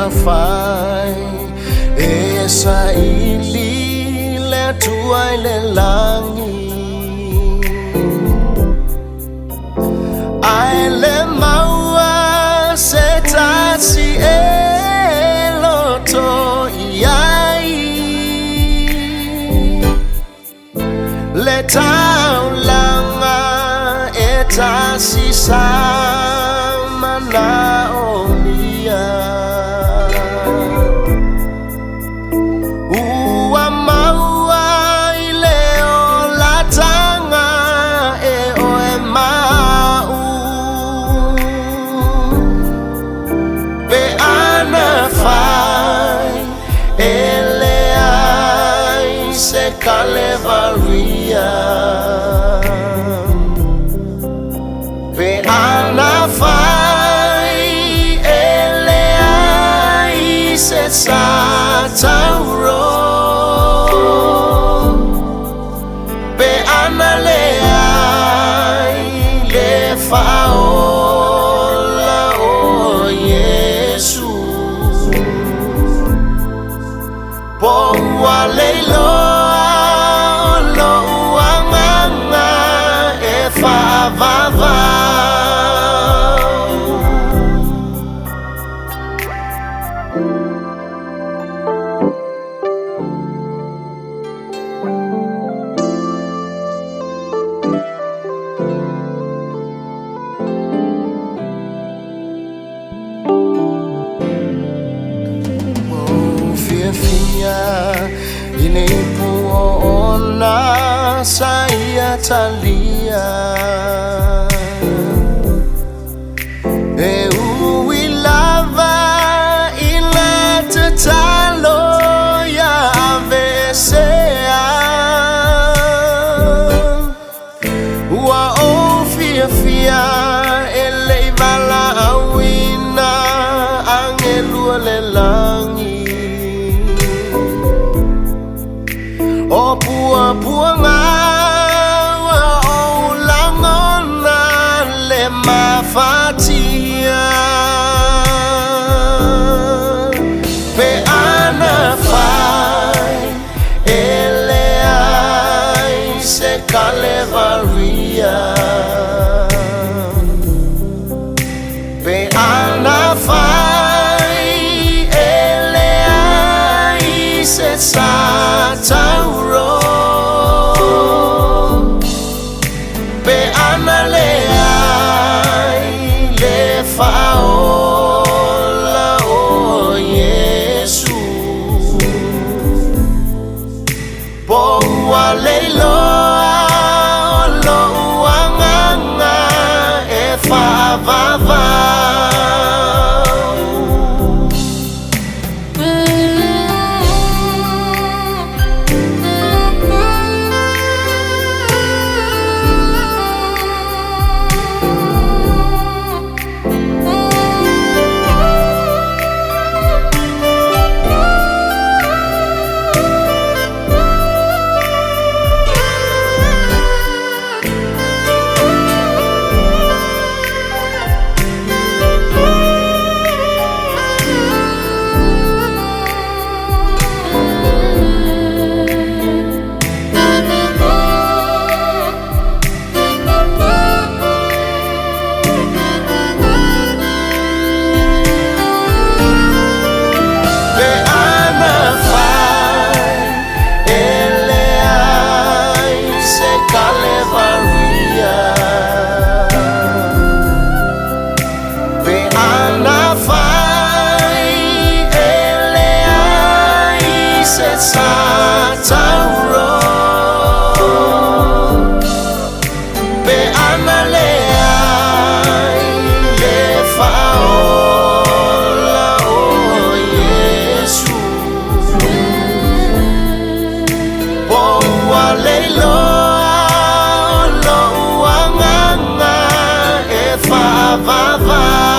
fai esa ili le tuai le langi ai le maua se tasi e loto iai le tau langa e tasi sama na omia ua maua i leo latanga e oe mau pe ana fai e le ai se Kalevaria pe ana fai ele ai se Satauro pe ana le ai le faola o Yesu po wa leilo lo wanganga e favava ini puona saya talia we lava ila tatalo ya avesea wa ofia fia elevala awina angelu lelangi o pua ngawa o langona le mafatia pe ana fai ele ai se Kalevaria pe ana fai ele ai se Satauro pe ana le ai le faola o Yesu po wa leilo lo wanganga e favava Kalevaria pe ana fai ele ai se Satauro pe ana le ai le faola o Yesu po wa leilo favava